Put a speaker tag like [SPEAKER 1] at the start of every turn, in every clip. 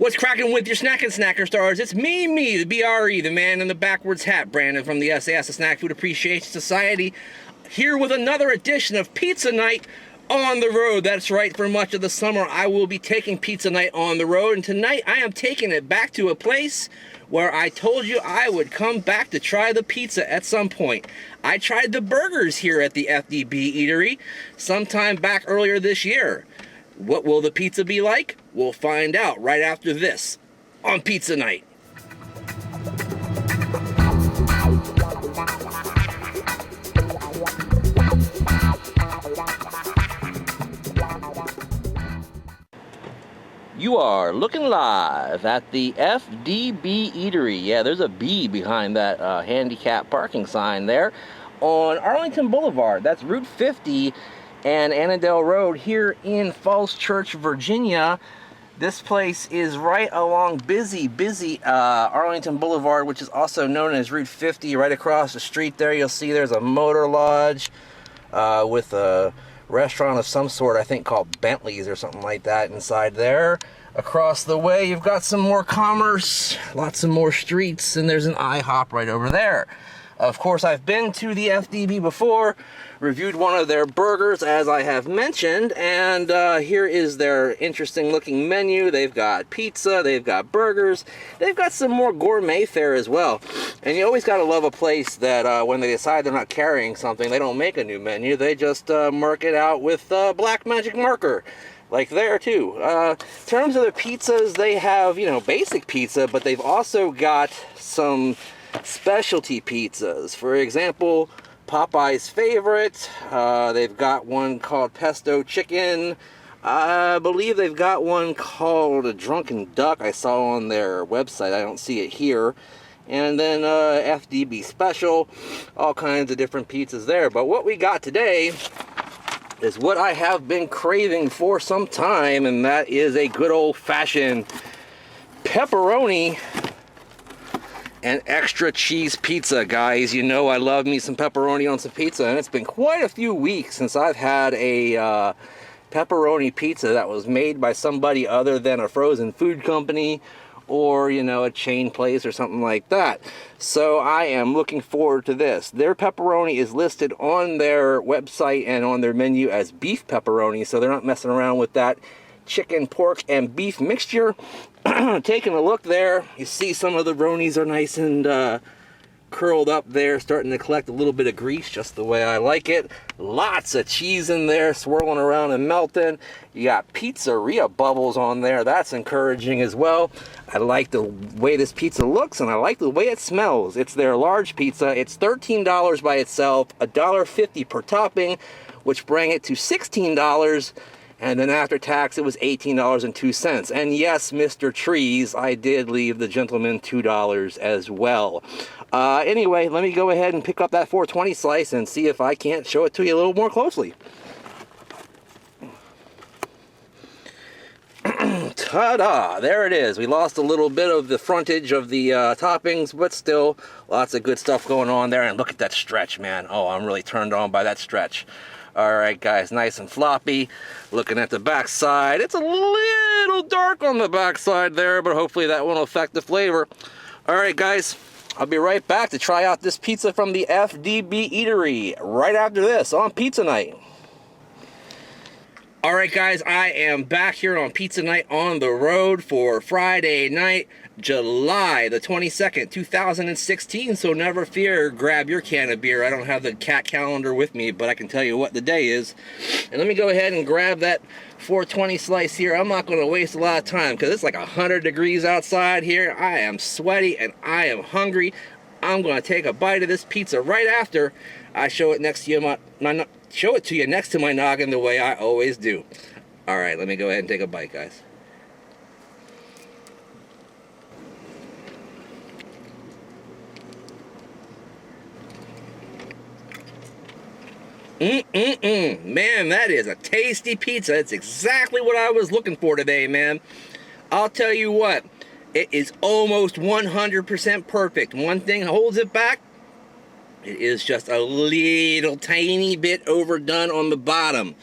[SPEAKER 1] What's cracking with your snacking snacker stars? It's me, the BRE, the man in the backwards hat, Brandon from the sAs, the Snack Food Appreciation Society, here with another edition of Pizza Night on the Road. That's right, for much of the summer I will be taking Pizza Night on the road, and tonight I am taking it back to a place where I told you I would come back to try the pizza at some point. I tried the burgers here at the FDB Eatery sometime back earlier this year. What will the pizza be like? We'll find out right after this on Pizza Night. You are looking live at the FDB Eatery. Yeah, there's a B behind that handicap parking sign there on Arlington Boulevard. That's Route 50 and Annandale Road here in Falls Church, Virginia. This place is right along busy Arlington Boulevard, which is also known as Route 50. Right across the street there, you'll see there's a motor lodge with a restaurant of some sort, I think called Bentley's or something like that inside there. Across the way, you've got some more commerce, lots of more streets, and there's an IHOP right over there. Of course, I've been to the FDB before, reviewed one of their burgers, as I have mentioned, and here is their interesting looking menu. They've got pizza, they've got burgers, they've got some more gourmet fare as well. And you always gotta love a place that when they decide they're not carrying something, they don't make a new menu, they just mark it out with black magic marker. Like there too. In terms of the pizzas, they have, you know, basic pizza, but they've also got some specialty pizzas. For example, Popeye's favorite. They've got one called Pesto Chicken. I believe they've got one called a Drunken Duck. I saw on their website. I don't see it here. And then FDB Special. All kinds of different pizzas there. But what we got today is what I have been craving for some time, and that is a good old-fashioned pepperoni and extra cheese pizza, guys. You know I love me some pepperoni on some pizza, and it's been quite a few weeks since I've had a pepperoni pizza that was made by somebody other than a frozen food company or, you know, a chain place or something like that. So I am looking forward to this. Their pepperoni is listed on their website and on their menu as beef pepperoni, so they're not messing around with that chicken, pork, and beef mixture. Taking a look there, you see some of the ronies are nice and curled up there, starting to collect a little bit of grease, just the way I like it. Lots of cheese in there, swirling around and melting. You got pizzeria bubbles on there. That's encouraging as well. I like the way this pizza looks, and I like the way it smells. It's their large pizza. It's $13 by itself, $1.50 per topping, which bring it to $16. And then after tax, it was $18.02. And yes, Mr. Trees, I did leave the gentleman $2 as well. Anyway, let me go ahead and pick up that 420 slice and see if I can't show it to you a little more closely. Ta-da! There it is. We lost a little bit of the frontage of the toppings, but still lots of good stuff going on there. And look at that stretch, man. Oh, I'm really turned on by that stretch. Alright guys, nice and floppy. Looking at the back side, it's a little dark on the back side there, but hopefully that won't affect the flavor. Alright guys, I'll be right back to try out this pizza from the FDB Eatery right after this on Pizza Night. Alright guys, I am back here on Pizza Night on the Road for Friday night, July the 22nd, 2016, so never fear, grab your can of beer. I don't have the cat calendar with me, but I can tell you what the day is. And let me go ahead and grab that 420 slice here. I'm not going to waste a lot of time because it's like 100 degrees outside here. I am sweaty and I am hungry. I'm going to take a bite of this pizza right after I show it next to you, show it to you next to my noggin the way I always do. Alright, let me go ahead and take a bite, guys. Man, that is a tasty pizza. It's exactly what I was looking for today, man. I'll tell you what, it is almost 100% perfect. One thing holds it back, it is just a little tiny bit overdone on the bottom.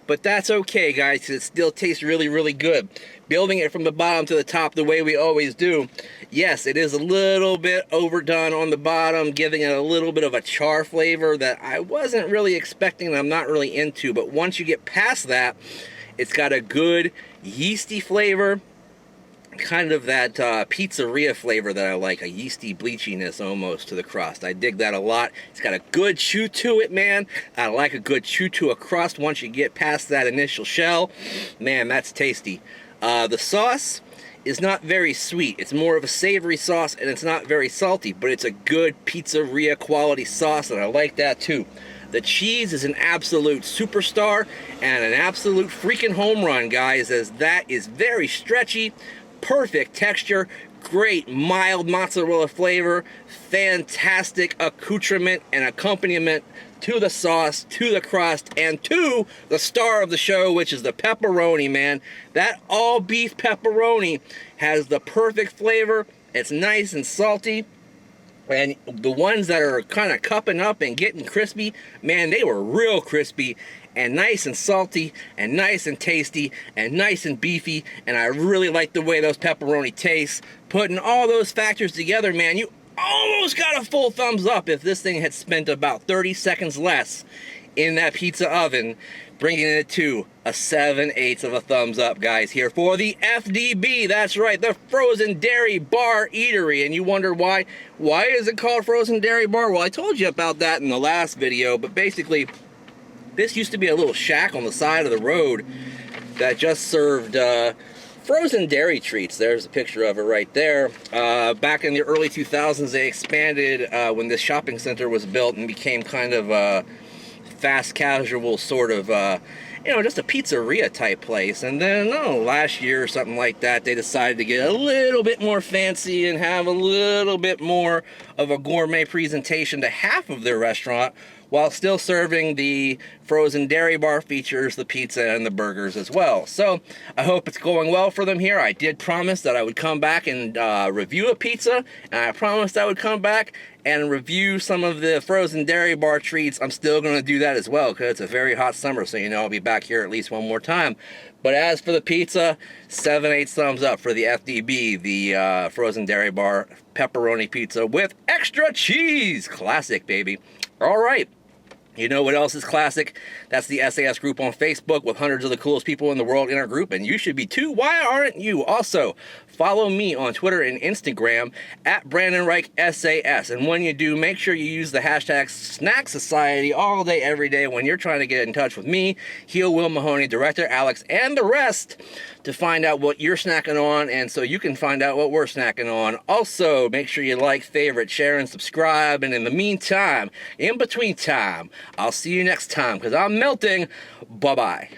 [SPEAKER 1] but that's okay, guys, 'cause it still tastes really, really good. Building it from the bottom to the top the way we always do. Yes, it is a little bit overdone on the bottom, giving it a little bit of a char flavor that I wasn't really expecting and I'm not really into, but once you get past that, it's got a good yeasty flavor, kind of that pizzeria flavor that I like, a yeasty bleachiness almost to the crust. I dig that a lot. It's got a good chew to it, man. I like a good chew to a crust once you get past that initial shell. Man, that's tasty. The sauce is not very sweet. It's more of a savory sauce, and it's not very salty, but it's a good pizzeria quality sauce, and I like that too. The cheese is an absolute superstar and an absolute freaking home run, guys, as that is very stretchy, perfect texture, great mild mozzarella flavor, fantastic accoutrement and accompaniment to the sauce, to the crust, and to the star of the show, which is the pepperoni, man. That all beef pepperoni has the perfect flavor. It's nice and salty. And the ones that are kind of cupping up and getting crispy, man, they were real crispy and nice and salty and nice and tasty and nice and beefy. And I really like the way those pepperoni taste. Putting all those factors together, man, you almost got a full thumbs up if this thing had spent about 30 seconds less in that pizza oven, bringing it to a 7/8 of a thumbs up, guys, here for the FDB. That's right, the Frozen Dairy Bar Eatery. And you wonder why is it called Frozen Dairy Bar? Well, I told you about that in the last video, but basically this used to be a little shack on the side of the road that just served frozen dairy treats. There's a picture of it right there. Back in the early 2000s, they expanded when this shopping center was built and became kind of a fast casual sort of, you know, just a pizzeria type place. And then, last year or something like that, they decided to get a little bit more fancy and have a little bit more of a gourmet presentation to half of their restaurant, while still serving the frozen dairy bar features, the pizza, and the burgers as well. So I hope it's going well for them here. I did promise that I would come back and review a pizza, and I promised I would come back and review some of the frozen dairy bar treats. I'm still going to do that as well, because it's a very hot summer, so you know I'll be back here at least one more time. But as for the pizza, 7/8 thumbs up for the FDB, the frozen dairy bar pepperoni pizza with extra cheese. Classic, baby. All right. You know what else is classic? That's the sAs group on Facebook with hundreds of the coolest people in the world in our group, and you should be too. Why aren't you? Also, follow me on Twitter and Instagram at Brandon Reich SAS. And when you do, make sure you use the hashtag SnackSociety all day, every day when you're trying to get in touch with me, Heel Will Mahoney, Director Alex, and the rest to find out what you're snacking on, and so you can find out what we're snacking on. Also, make sure you like, favorite, share, and subscribe. And in the meantime, in between time, I'll see you next time, because I'm melting. Bye-bye.